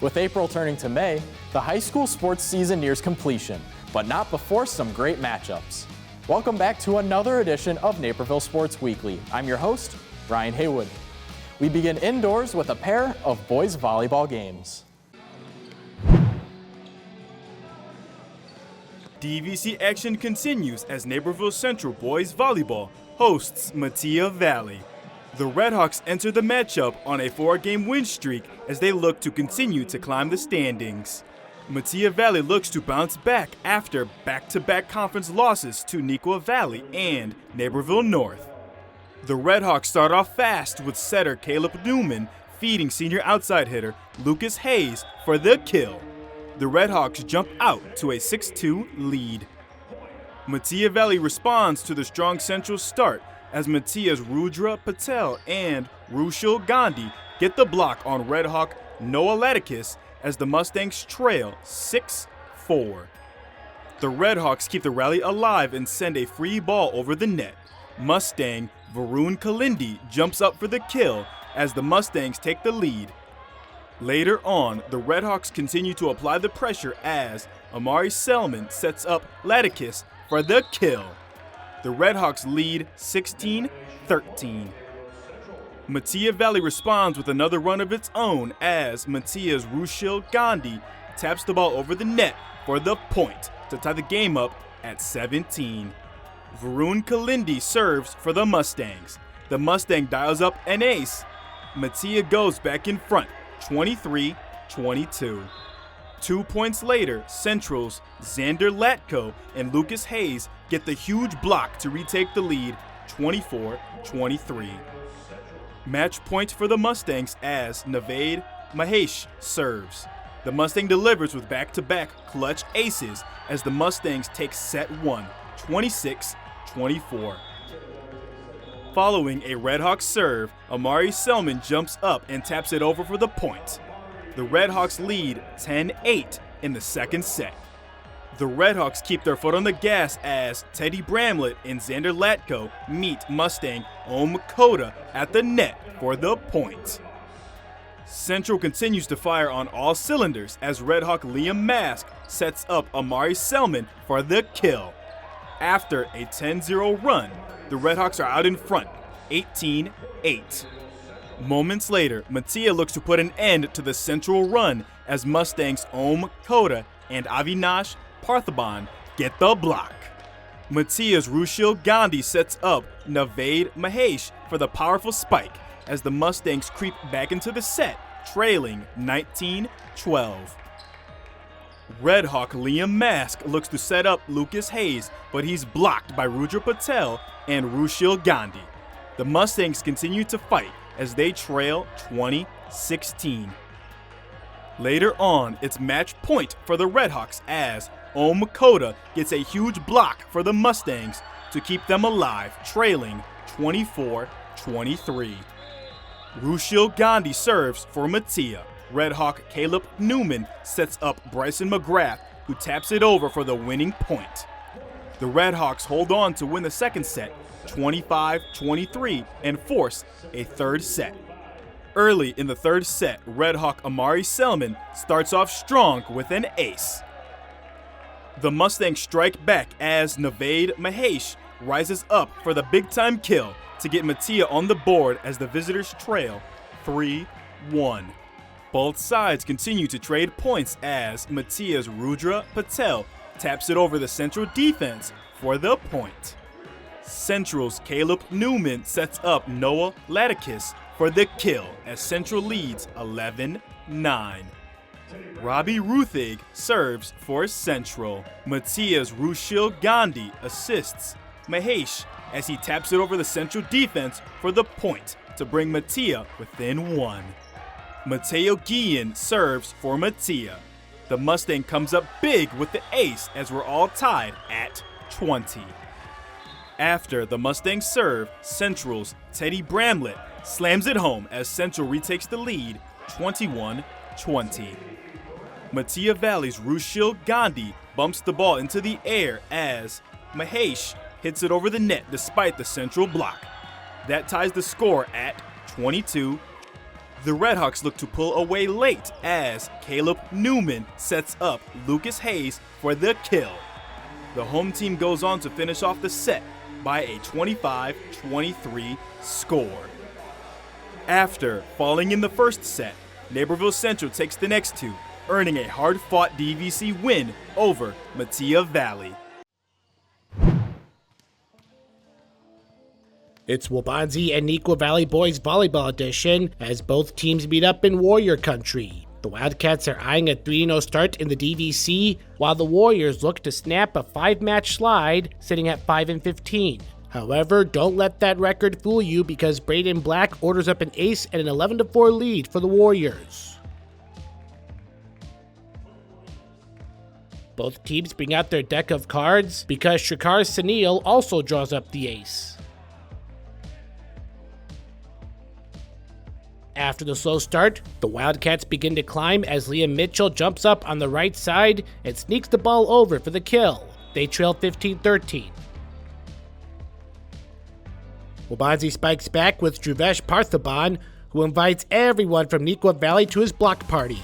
With April turning to May, the high school sports season nears completion, but not before some great matchups. Welcome back to another edition of Naperville Sports Weekly. I'm your host, Ryan Haywood. We begin indoors with a pair of boys volleyball games. DVC action continues as Naperville Central boys volleyball hosts Naperville Valley. The Redhawks enter the matchup on a 4-game win streak as they look to continue to climb the standings. Naperville Valley looks to bounce back after back-to-back conference losses to Neuqua Valley and Naperville North. The Redhawks start off fast with setter Caleb Newman feeding senior outside hitter Lucas Hayes for the kill. The Redhawks jump out to a 6-2 lead. Naperville Valley responds to the strong Central start as Naperville's Rudra Patel and Rushil Gandhi get the block on Redhawk Noah Latikis as the Mustangs trail 6-4. The Redhawks keep the rally alive and send a free ball over the net. Mustang Varun Kalindi jumps up for the kill as the Mustangs take the lead. Later on, the Redhawks continue to apply the pressure as Amari Selman sets up Latikis for the kill. The Redhawks lead 16-13. Naperville Valley responds with another run of its own as Naperville's Rushil Gandhi taps the ball over the net for the point to tie the game up at 17. Varun Kalindi serves for the Mustangs. The Mustang dials up an ace. Naperville goes back in front, 23-22. 2 points later, Central's Xander Latko and Lucas Hayes get the huge block to retake the lead, 24-23. Match point for the Mustangs as Navade Mahesh serves. The Mustang delivers with back-to-back clutch aces as the Mustangs take set 1, 26-24. Following a Redhawks serve, Amari Selman jumps up and taps it over for the point. The Redhawks lead 10-8 in the second set. The Redhawks keep their foot on the gas as Teddy Bramlett and Xander Latko meet Mustang Om Koda at the net for the point. Central continues to fire on all cylinders as Redhawk Liam Mask sets up Amari Selman for the kill. After a 10-0 run, the Redhawks are out in front, 18-8. Moments later, Naperville looks to put an end to the Central run as Mustangs Om Koda and Avinash Parthaban get the block. Naperville's Rushil Gandhi sets up Navade Mahesh for the powerful spike as the Mustangs creep back into the set, trailing 19-12. Redhawk Liam Mask looks to set up Lucas Hayes, but he's blocked by Rudra Patel and Rushil Gandhi. The Mustangs continue to fight as they trail 20-16. Later on, it's match point for the Redhawks as Om Koda gets a huge block for the Mustangs to keep them alive, trailing 24-23. Rushil Gandhi serves for Naperville. Redhawk Caleb Newman sets up Bryson McGrath, who taps it over for the winning point. The Redhawks hold on to win the second set, 25-23, and force a third set. Early in the third set, Redhawk Amari Selman starts off strong with an ace. The Mustangs strike back as Navade Mahesh rises up for the big-time kill to get Naperville on the board as the visitors trail 3-1. Both sides continue to trade points as Naperville's Rudra Patel taps it over the Central defense for the point. Central's Caleb Newman sets up Noah Latikis for the kill as Central leads 11-9. Robbie Ruthig serves for Central. Naperville's Rushil Gandhi assists Mahesh as he taps it over the Central defense for the point to bring Naperville within 1. Mateo Guillen serves for Naperville. The Mustang comes up big with the ace as we're all tied at 20. After the Mustangs serve, Central's Teddy Bramlett slams it home as Central retakes the lead 21-20. Naperville Valley's Rushil Gandhi bumps the ball into the air as Mahesh hits it over the net despite the Central block. That ties the score at 22-20. The Redhawks look to pull away late as Caleb Newman sets up Lucas Hayes for the kill. The home team goes on to finish off the set by a 25-23 score. After falling in the first set, Naperville Central takes the next two, earning a hard-fought DVC win over Metea Valley. It's Waubonsie and Neuqua Valley Boys Volleyball Edition as both teams meet up in Warrior Country. The Wildcats are eyeing a 3-0 start in the DVC, while the Warriors look to snap a 5-match slide, sitting at 5-15. However, don't let that record fool you because Braden Black orders up an ace and an 11-4 lead for the Warriors. Both teams bring out their deck of cards because Shakar Sunil also draws up the ace. After the slow start, the Wildcats begin to climb as Liam Mitchell jumps up on the right side and sneaks the ball over for the kill. They trail 15-13. Waubonsie spikes back with Dhruvesh Parthaban, who invites everyone from Neuqua Valley to his block party.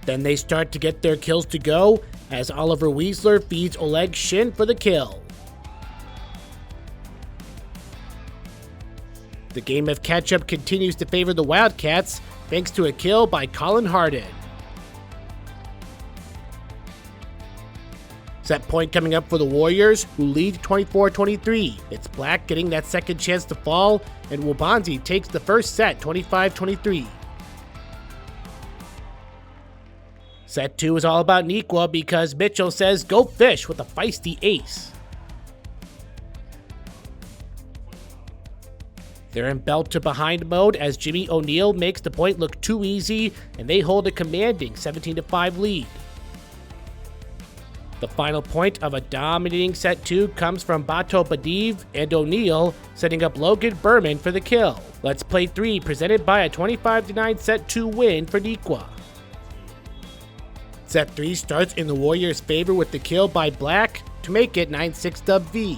Then they start to get their kills to go as Oliver Weisler feeds Oleg Shin for the kill. The game of catch-up continues to favor the Wildcats thanks to a kill by Colin Harden. Set point coming up for the Warriors, who lead 24-23. It's Black getting that second chance to fall, and Waubonsie takes the first set 25-23. Set 2 is all about Neuqua because Mitchell says go fish with a feisty ace. They're in belt to behind mode as Jimmy O'Neill makes the point look too easy, and they hold a commanding 17-5 lead. The final point of a dominating set 2 comes from Bato Badiv and O'Neill, setting up Logan Berman for the kill. Let's play 3 presented by a 25-9 set 2 win for Neuqua. Set 3 starts in the Warriors' favor with the kill by Black to make it 9-6 dub V.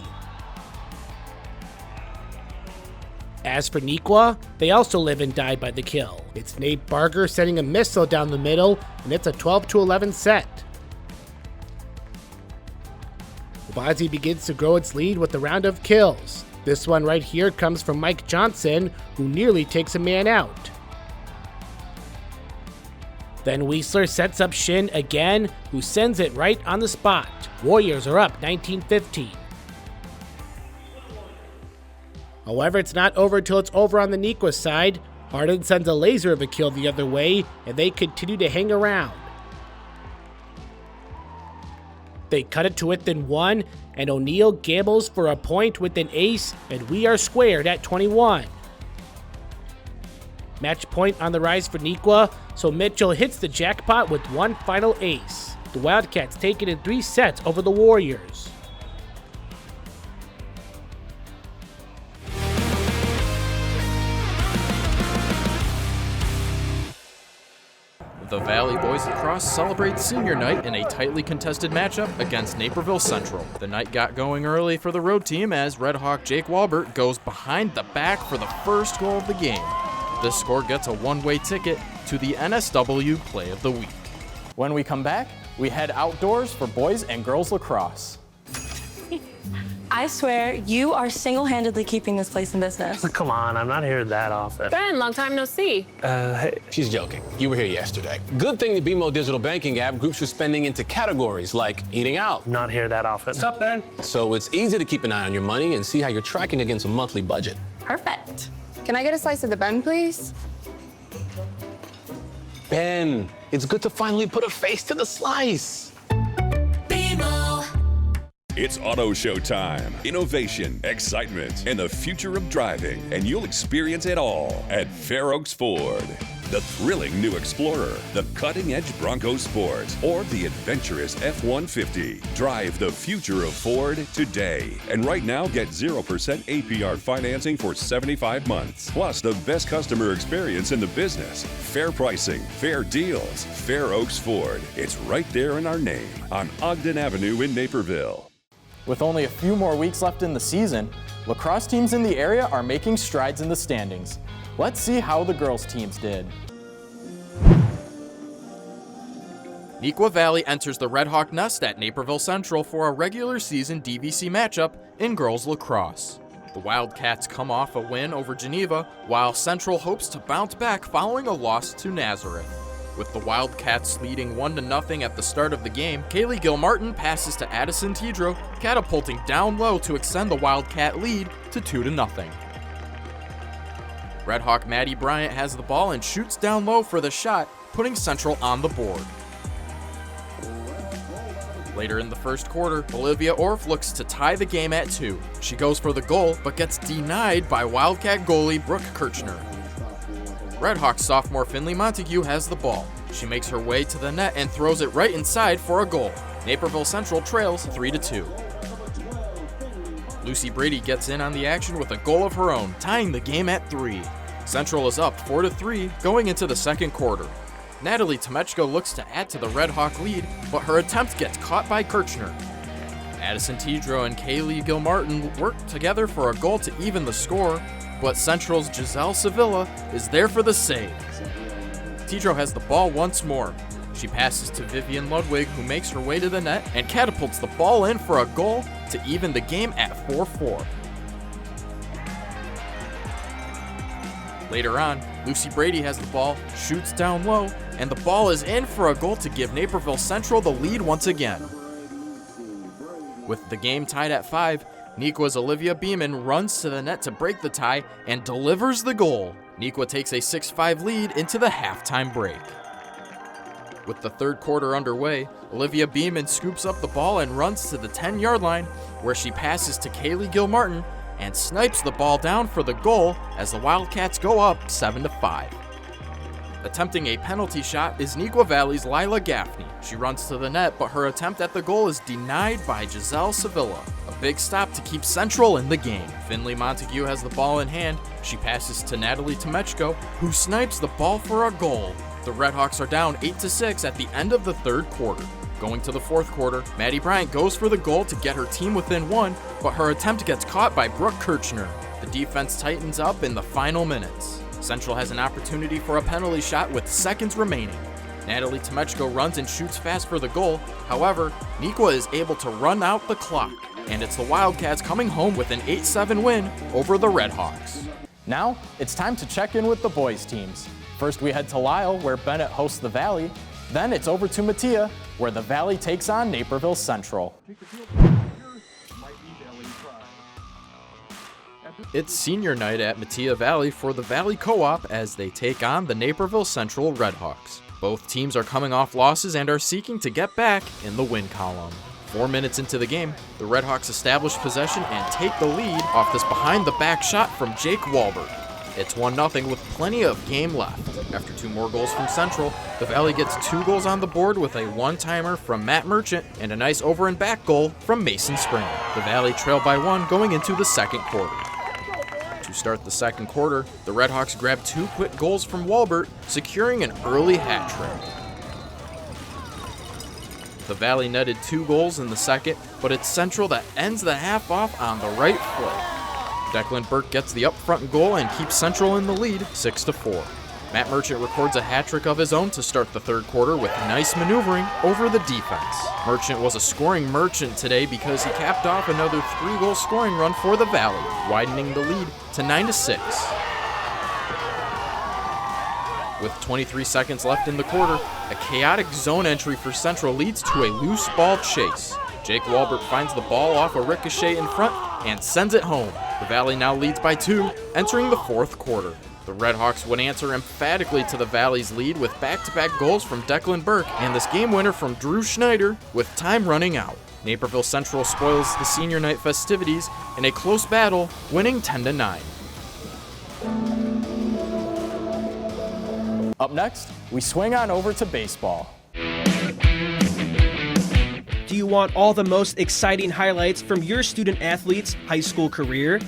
As for Neuqua, they also live and die by the kill. It's Nate Barger sending a missile down the middle, and it's a 12-11 set. Waubonsie begins to grow its lead with the round of kills. This one right here comes from Mike Johnson, who nearly takes a man out. Then Weisler sets up Shin again, who sends it right on the spot. Warriors are up 19-15. However, it's not over until it's over on the Neuqua side. Harden sends a laser of a kill the other way, and they continue to hang around. They cut it to within 1, and O'Neill gambles for a point with an ace, and we are squared at 21. Match point on the rise for Neuqua, so Mitchell hits the jackpot with one final ace. The Wildcats take it in 3 sets over the Warriors. The Valley Boys Lacrosse celebrate senior night in a tightly contested matchup against Naperville Central. The night got going early for the road team as Red Hawk Jake Walbert goes behind the back for the first goal of the game. This score gets a one-way ticket to the NSW Play of the Week. When we come back, we head outdoors for boys and girls lacrosse. I swear, you are single-handedly keeping this place in business. Come on, I'm not here that often. Ben, long time no see. Hey. She's joking. You were here yesterday. Good thing the BMO digital banking app groups your spending into categories like eating out. Not here that often. What's up, Ben? So it's easy to keep an eye on your money and see how you're tracking against a monthly budget. Perfect. Can I get a slice of the bun, please? Ben, it's good to finally put a face to the slice. It's auto show time. Innovation, excitement, and the future of driving. And you'll experience it all at Fair Oaks Ford. The thrilling new Explorer, the cutting-edge Bronco Sport, or the adventurous F-150. Drive the future of Ford today. And right now, get 0% APR financing for 75 months. Plus, the best customer experience in the business. Fair pricing, fair deals. Fair Oaks Ford. It's right there in our name on Ogden Avenue in Naperville. With only a few more weeks left in the season, Lacrosse teams in the area are making strides in the standings. Let's see how the girls teams did. Neuqua Valley enters the Red Hawk Nest at Naperville Central for a regular season DVC matchup in girls lacrosse. The Wildcats come off a win over Geneva, while Central hopes to bounce back following a loss to Nazareth. With the Wildcats leading 1-0 at the start of the game, Kaylee Gilmartin passes to Addison Tidro, catapulting down low to extend the Wildcat lead to 2-0. Red Hawk Maddie Bryant has the ball and shoots down low for the shot, putting Central on the board. Later in the first quarter, Olivia Orff looks to tie the game at 2. She goes for the goal, but gets denied by Wildcat goalie Brooke Kirchner. Red Hawks sophomore Finley Montague has the ball. She makes her way to the net and throws it right inside for a goal. Naperville Central trails 3-2. Lucy Brady gets in on the action with a goal of her own, tying the game at 3. Central is up 4-3 going into the second quarter. Natalie Tomechko looks to add to the Red Hawk lead, but her attempt gets caught by Kirchner. Addison Tidro and Kaylee Gilmartin work together for a goal to even the score, but Central's Giselle Sevilla is there for the save. Tidro has the ball once more. She passes to Vivian Ludwig, who makes her way to the net and catapults the ball in for a goal to even the game at 4-4. Later on, Lucy Brady has the ball, shoots down low, and the ball is in for a goal to give Naperville Central the lead once again. With the game tied at 5, Neuqua's Olivia Beeman runs to the net to break the tie and delivers the goal. Neuqua takes a 6-5 lead into the halftime break. With the third quarter underway, Olivia Beeman scoops up the ball and runs to the 10-yard line, where she passes to Kaylee Gilmartin and snipes the ball down for the goal as the Wildcats go up 7-5. Attempting a penalty shot is Neuqua Valley's Lila Gaffney. She runs to the net, but her attempt at the goal is denied by Giselle Sevilla. A big stop to keep Central in the game. Finley Montague has the ball in hand. She passes to Natalie Tomechko, who snipes the ball for a goal. The Red Hawks are down 8-6 at the end of the third quarter. Going to the fourth quarter, Maddie Bryant goes for the goal to get her team within 1, but her attempt gets caught by Brooke Kirchner. The defense tightens up in the final minutes. Central has an opportunity for a penalty shot with seconds remaining. Natalie Tomechko runs and shoots fast for the goal. However, Neuqua is able to run out the clock, and it's the Wildcats coming home with an 8-7 win over the Red Hawks. Now, it's time to check in with the boys' teams. First, we head to Lisle, where Bennett hosts the Valley. Then it's over to Mattia, where the Valley takes on Naperville Central. It's senior night at Mattia Valley for the Valley Co-op as they take on the Naperville Central Red Hawks. Both teams are coming off losses and are seeking to get back in the win column. 4 minutes into the game, the Red Hawks establish possession and take the lead off this behind-the-back shot from Jake Walbert. It's 1-0 with plenty of game left. After 2 more goals from Central, the Valley gets 2 goals on the board with a one-timer from Matt Merchant and a nice over and back goal from Mason Springer. The Valley trail by 1 going into the second quarter. To start the second quarter, the Red Hawks grab 2 quick goals from Walbert, securing an early hat trick. The Valley netted 2 goals in the second, but it's Central that ends the half off on the right foot. Declan Burke gets the up-front goal and keeps Central in the lead 6-4. Matt Merchant records a hat-trick of his own to start the third quarter with nice maneuvering over the defense. Merchant was a scoring merchant today because he capped off another 3-goal scoring run for the Valley, widening the lead to 9-6. With 23 seconds left in the quarter, a chaotic zone entry for Central leads to a loose ball chase. Jake Walbert finds the ball off a ricochet in front and sends it home. The Valley now leads by 2, entering the fourth quarter. The Red Hawks would answer emphatically to the Valley's lead with back-to-back goals from Declan Burke and this game winner from Drew Schneider with time running out. Naperville Central spoils the senior night festivities in a close battle, winning 10-9. Up next, we swing on over to baseball. Do you want all the most exciting highlights from your student athlete's high school career?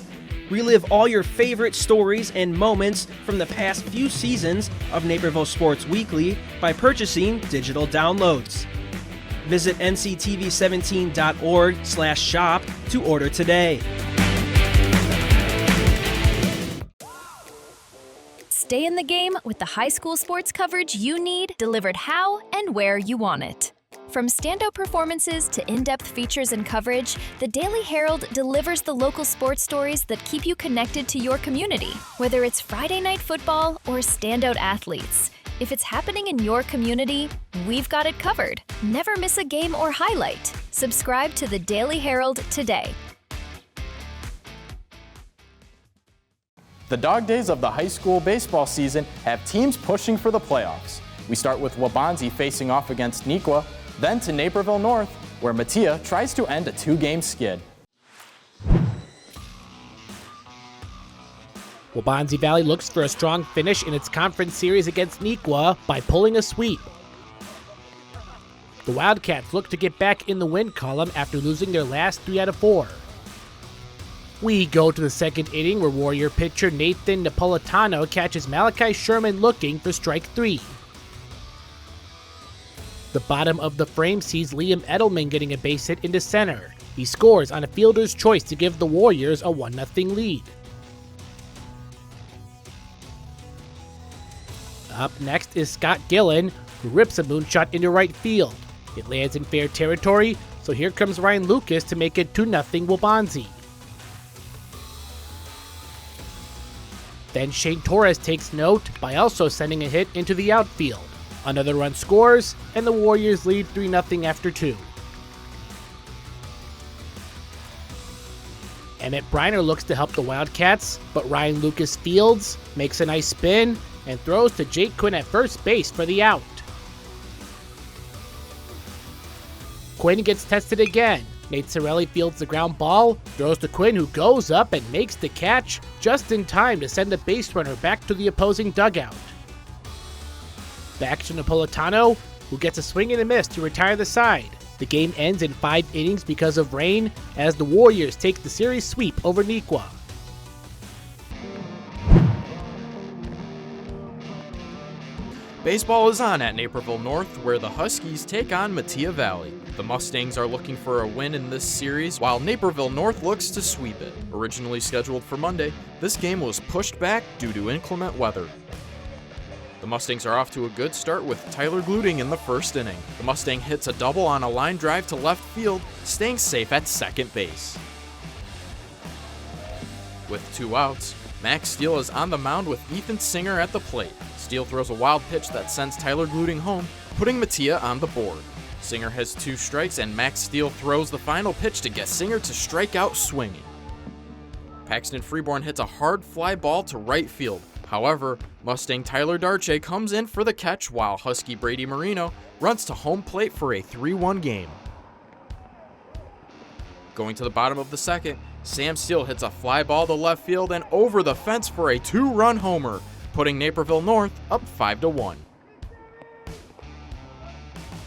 Relive all your favorite stories and moments from the past few seasons of Naperville Sports Weekly by purchasing digital downloads. Visit nctv17.org/shop to order today. Stay in the game with the high school sports coverage you need, delivered how and where you want it. From standout performances to in-depth features and coverage, the Daily Herald delivers the local sports stories that keep you connected to your community. Whether it's Friday night football or standout athletes, if it's happening in your community, we've got it covered. Never miss a game or highlight. Subscribe to the Daily Herald today. The dog days of the high school baseball season have teams pushing for the playoffs. We start with Waubonsie facing off against Neuqua, then to Naperville North, where Matia tries to end a 2-game skid. Waubonsie Valley looks for a strong finish in its conference series against Neuqua by pulling a sweep. The Wildcats look to get back in the win column after losing their last 3 out of 4. We go to the second inning where Warrior pitcher Nathan Napolitano catches Malachi Sherman looking for strike 3. The bottom of the frame sees Liam Edelman getting a base hit into center. He scores on a fielder's choice to give the Warriors a 1-0 lead. Up next is Scott Gillen, who rips a moonshot into right field. It lands in fair territory, so here comes Ryan Lucas to make it 2-0 Waubonsie. Then Shane Torres takes note by also sending a hit into the outfield. Another run scores, and the Warriors lead 3-0 after 2. Emmett Briner looks to help the Wildcats, but Ryan Lucas fields, makes a nice spin, and throws to Jake Quinn at first base for the out. Quinn gets tested again. Nate Sorelli fields the ground ball, throws to Quinn, who goes up and makes the catch just in time to send the base runner back to the opposing dugout. Back to Napolitano, who gets a swing and a miss to retire the side. The game ends in 5 innings because of rain, as the Warriors take the series sweep over Neuqua. Baseball is on at Naperville North, where the Huskies take on Matia Valley. The Mustangs are looking for a win in this series, while Naperville North looks to sweep it. Originally scheduled for Monday, this game was pushed back due to inclement weather. The Mustangs are off to a good start with Tyler Gluting in the first inning. The Mustang hits a double on a line drive to left field, staying safe at second base. With 2 outs, Max Steele is on the mound with Ethan Singer at the plate. Steele throws a wild pitch that sends Tyler Gluting home, putting Matia on the board. Singer has 2 strikes, and Max Steele throws the final pitch to get Singer to strike out swinging. Paxton Freeborn hits a hard fly ball to right field. However, Mustang Tyler Darche comes in for the catch, while Husky Brady Marino runs to home plate for a 3-1 game. Going to the bottom of the second, Sam Steele hits a fly ball to left field and over the fence for a 2-run homer, putting Naperville North up 5-1.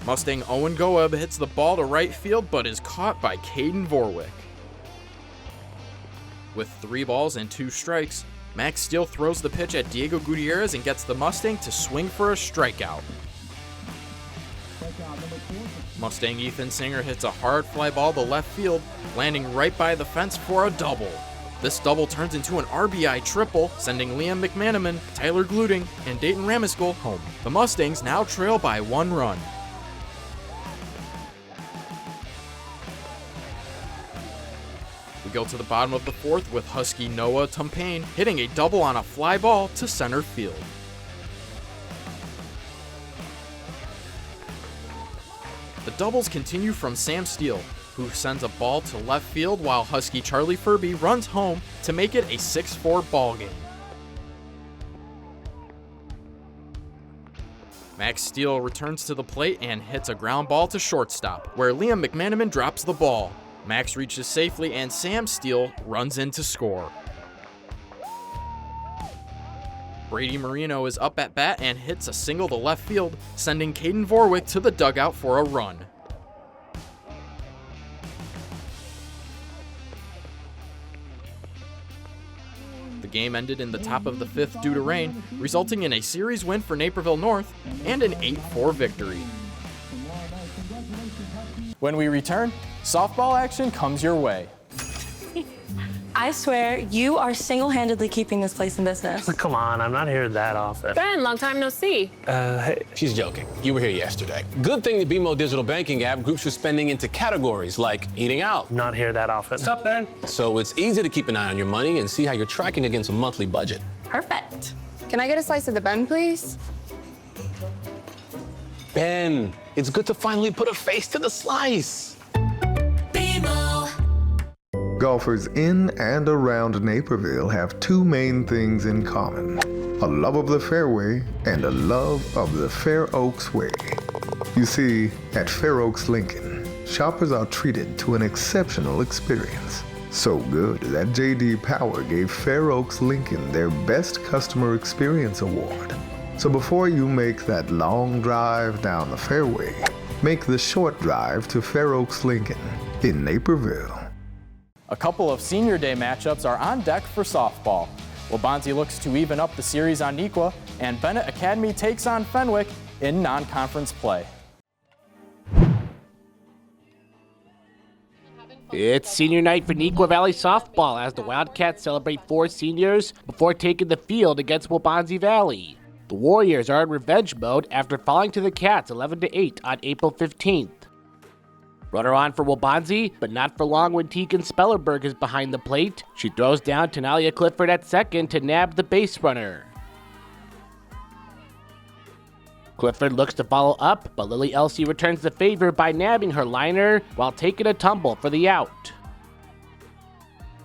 Mustang Owen Goeb hits the ball to right field but is caught by Caden Vorwick. With 3 balls and 2 strikes, Max Steele throws the pitch at Diego Gutierrez and gets the Mustang to swing for a strikeout. Mustang Ethan Singer hits a hard fly ball to left field, landing right by the fence for a double. This double turns into an RBI triple, sending Liam McManaman, Tyler Gluting, and Dayton Ramaskell home. The Mustangs now trail by 1 run. We go to the bottom of the 4th with Husky Noah Tumpain hitting a double on a fly ball to center field. The doubles continue from Sam Steele, who sends a ball to left field, while Husky Charlie Furby runs home to make it a 6-4 ball game. Max Steele returns to the plate and hits a ground ball to shortstop, where Liam McManaman drops the ball. Max reaches safely and Sam Steele runs in to score. Brady Marino is up at bat and hits a single to left field, sending Caden Vorwick to the dugout for a run. The game ended in the top of the 5th due to rain, resulting in a series win for Naperville North and an 8-4 victory. When we return, softball action comes your way. I swear you are single-handedly keeping this place in business. Come on, I'm not here that often. Ben, long time no see. Hey. She's joking. You were here yesterday. Good thing the BMO digital banking app groups your spending into categories like eating out. I'm not here that often. What's up, Ben? So it's easy to keep an eye on your money and see how you're tracking against a monthly budget. Perfect. Can I get a slice of the bun, please? Ben, it's good to finally put a face to the slice. Golfers in and around Naperville have two main things in common: a love of the fairway and a love of the Fair Oaks way. You see, at Fair Oaks Lincoln, shoppers are treated to an exceptional experience. So good that J.D. Power gave Fair Oaks Lincoln their Best Customer Experience Award. So before you make that long drive down the fairway, make the short drive to Fair Oaks Lincoln in Naperville. A couple of Senior Day matchups are on deck for softball. Waubonsie looks to even up the series on Neuqua, and Bennett Academy takes on Fenwick in non-conference play. It's senior night for Neuqua Valley softball as the Wildcats celebrate 4 seniors before taking the field against Waubonsie Valley. The Warriors are in revenge mode after falling to the Cats 11-8 on April 15th. Runner on for Waubonsie, but not for long when Tegan Spellerberg is behind the plate. She throws down to Nalia Clifford at second to nab the base runner. Clifford looks to follow up, but Lily Elsie returns the favor by nabbing her liner while taking a tumble for the out.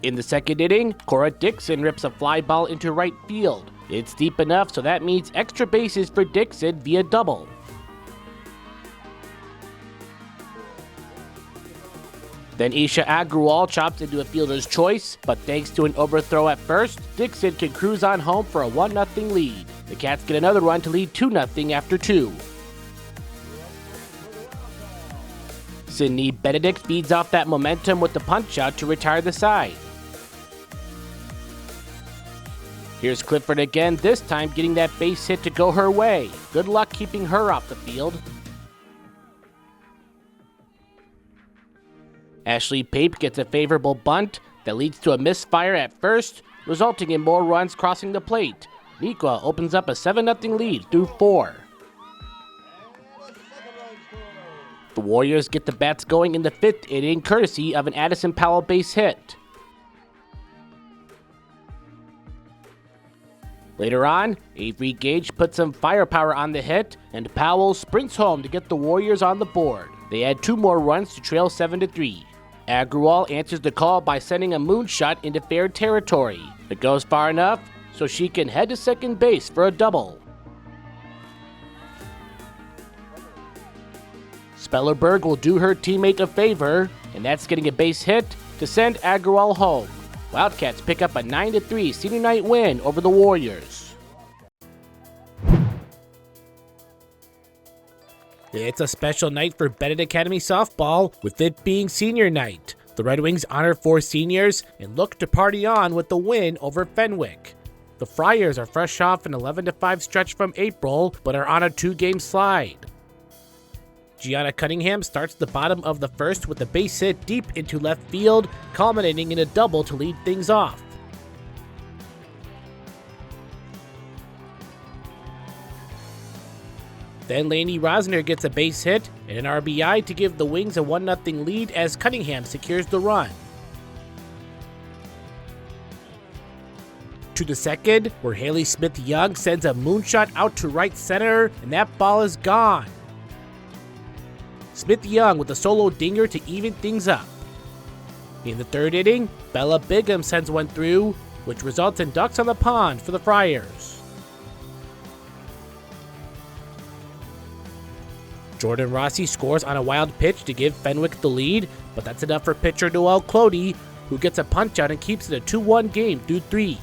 In the second inning, Cora Dixon rips a fly ball into right field. It's deep enough, so that means extra bases for Dixon via double. Then Isha Agrawal chops into a fielder's choice, but thanks to an overthrow at first, Dixon can cruise on home for a 1-0 lead. The Cats get another run to lead 2-0 after 2. Sydney Benedict feeds off that momentum with the punch-out to retire the side. Here's Clifford again, this time getting that base hit to go her way. Good luck keeping her off the field. Ashley Pape gets a favorable bunt that leads to a misfire at first, resulting in more runs crossing the plate. Neuqua opens up a 7-0 lead through 4. The Warriors get the bats going in the 5th inning courtesy of an Addison Powell base hit. Later on, Avery Gage puts some firepower on the hit, and Powell sprints home to get the Warriors on the board. They add 2 more runs to trail 7-3. Agrawal answers the call by sending a moonshot into fair territory. It goes far enough so she can head to second base for a double. Spellerberg will do her teammate a favor, and that's getting a base hit to send Agrawal home. Wildcats pick up a 9-3 senior night win over the Warriors. It's a special night for Bennett Academy softball, with it being senior night. The Red Wings honor 4 seniors and look to party on with the win over Fenwick. The Friars are fresh off an 11-5 stretch from April, but are on a 2-game slide. Gianna Cunningham starts the bottom of the first with a base hit deep into left field, culminating in a double to lead things off. Then Lainey Rosner gets a base hit and an RBI to give the Wings a 1-0 lead as Cunningham secures the run. To the second, where Haley Smith-Young sends a moonshot out to right center, and that ball is gone. Smith-Young with a solo dinger to even things up. In the 3rd inning, Bella Bigham sends one through, which results in ducks on the pond for the Friars. Jordan Rossi scores on a wild pitch to give Fenwick the lead, but that's enough for pitcher Noel Clody, who gets a punch-out and keeps it a 2-1 game through 3.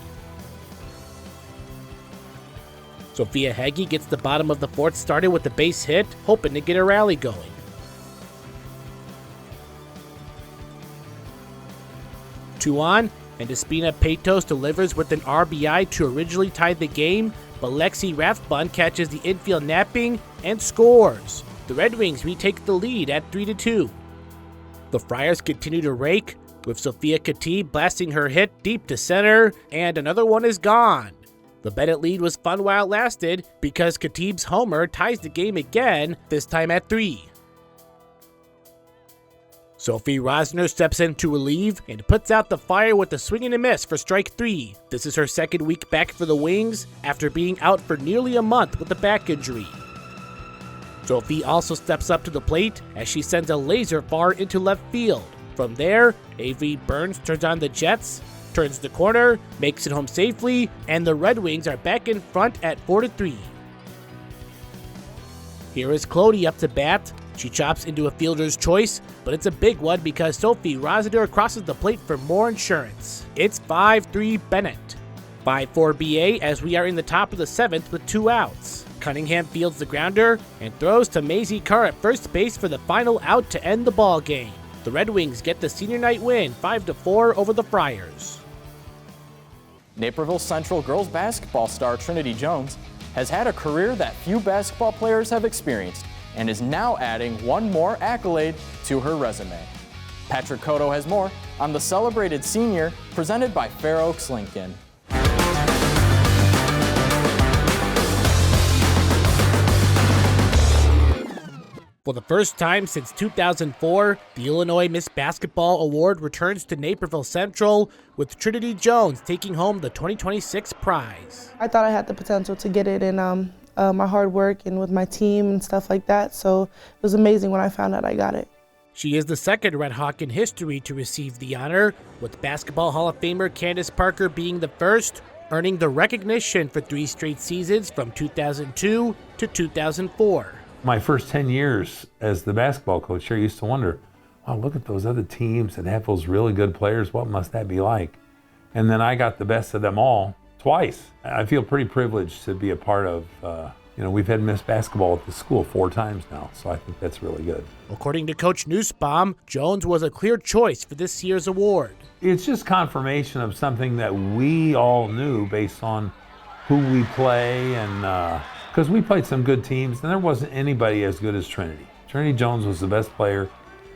Sophia Heggie gets the bottom of the 4th started with a base hit, hoping to get a rally going. Two on, and Despina Peitos delivers with an RBI to originally tie the game, but Lexi Rathbun catches the infield napping and scores. The Red Wings retake the lead at 3-2. The Friars continue to rake, with Sophia Khatib blasting her hit deep to center, and another one is gone. The Bennett lead was fun while it lasted because Khatib's homer ties the game again, this time at 3. Sophie Rosner steps in to relieve and puts out the fire with a swing and a miss for strike 3. This is her second week back for the Wings after being out for nearly a month with a back injury. Sophie also steps up to the plate as she sends a laser far into left field. From there, Avery Burns turns on the Jets, turns the corner, makes it home safely, and the Red Wings are back in front at 4-3. Here is Clody up to bat. She chops into a fielder's choice, but it's a big one because Sophie Rosner crosses the plate for more insurance. It's 5-3 Bennett. 5-4 BA as we are in the top of the 7th with 2 outs. Cunningham fields the grounder and throws to Maisie Carr at first base for the final out to end the ball game. The Red Wings get the senior night win 5-4 over the Friars. Naperville Central girls basketball star Trinity Jones has had a career that few basketball players have experienced and is now adding one more accolade to her resume. Patrick Cotto has more on the celebrated senior presented by Fair Oaks Lincoln. For the first time since 2004, the Illinois Miss Basketball Award returns to Naperville Central, with Trinity Jones taking home the 2026 prize. I thought I had the potential to get it in my hard work and with my team and stuff like that, so it was amazing when I found out I got it. She is the second Red Hawk in history to receive the honor, with Basketball Hall of Famer Candace Parker being the first, earning the recognition for 3 straight seasons from 2002 to 2004. My first 10 years as the basketball coach here, I used to wonder, wow, look at those other teams that have those really good players. What must that be like? And then I got the best of them all twice. I feel pretty privileged to be a part of, we've had Miss Basketball at the school 4 times now, so I think that's really good. According to Coach Nussbaum, Jones was a clear choice for this year's award. It's just confirmation of something that we all knew based on who we play and because we played some good teams, and there wasn't anybody as good as Trinity. Trinity Jones was the best player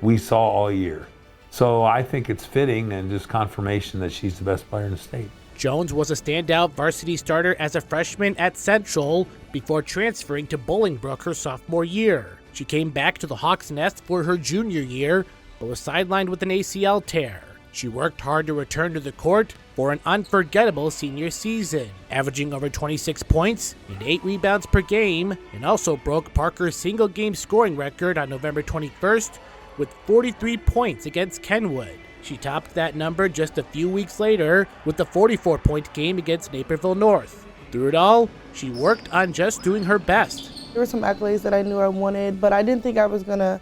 we saw all year. So I think it's fitting and just confirmation that she's the best player in the state. Jones was a standout varsity starter as a freshman at Central before transferring to Bolingbrook her sophomore year. She came back to the Hawks Nest for her junior year, but was sidelined with an ACL tear. She worked hard to return to the court for an unforgettable senior season, averaging over 26 points and 8 rebounds per game, and also broke Parker's single-game scoring record on November 21st with 43 points against Kenwood. She topped that number just a few weeks later with a 44-point game against Naperville North. Through it all, she worked on just doing her best. There were some accolades that I knew I wanted, but I didn't think I was going to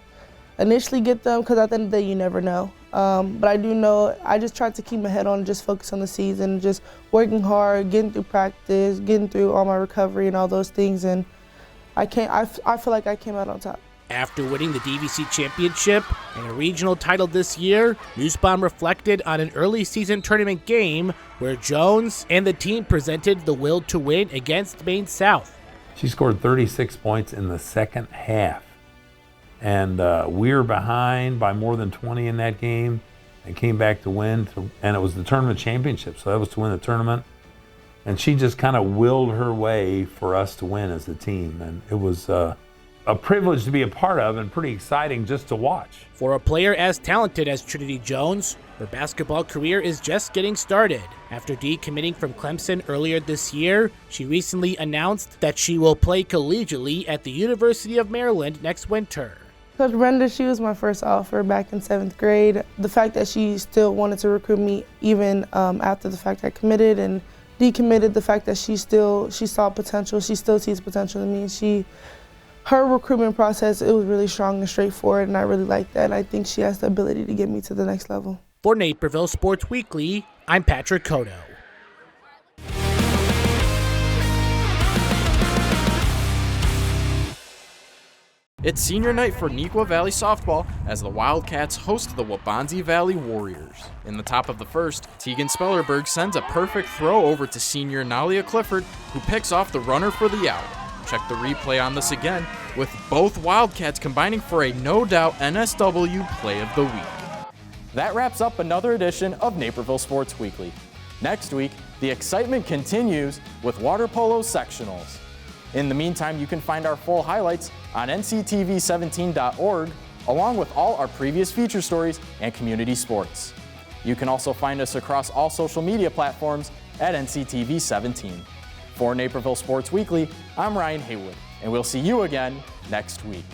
initially get them because at the end of the day, you never know. But I do know I just tried to keep my head on and just focus on the season, just working hard, getting through practice, getting through all my recovery and all those things, and I feel like I came out on top. After winning the DVC championship and a regional title this year, Nussbaum reflected on an early season tournament game where Jones and the team presented the will to win against Maine South. She scored 36 points in the second half. And we were behind by more than 20 in that game and came back to win. And it was the tournament championship, so that was to win the tournament. And she just kind of willed her way for us to win as a team. And it was a privilege to be a part of and pretty exciting just to watch. For a player as talented as Trinity Jones, her basketball career is just getting started. After decommitting from Clemson earlier this year, she recently announced that she will play collegiately at the University of Maryland next winter. Coach Brenda, she was my first offer back in 7th grade. The fact that she still wanted to recruit me even after the fact I committed and decommitted, the fact that she saw potential, she still sees potential in me. Her recruitment process, it was really strong and straightforward, and I really like that. I think she has the ability to get me to the next level. For Naperville Sports Weekly, I'm Patrick Cotto. It's senior night for Neuqua Valley softball as the Wildcats host the Waubonsie Valley Warriors. In the top of the first, Tegan Spellerberg sends a perfect throw over to senior Nalia Clifford, who picks off the runner for the out. Check the replay on this again, with both Wildcats combining for a no-doubt NSW Play of the Week. That wraps up another edition of Naperville Sports Weekly. Next week, the excitement continues with water polo sectionals. In the meantime, you can find our full highlights on nctv17.org, along with all our previous feature stories and community sports. You can also find us across all social media platforms at NCTV17. For Naperville Sports Weekly, I'm Ryan Haywood, and we'll see you again next week.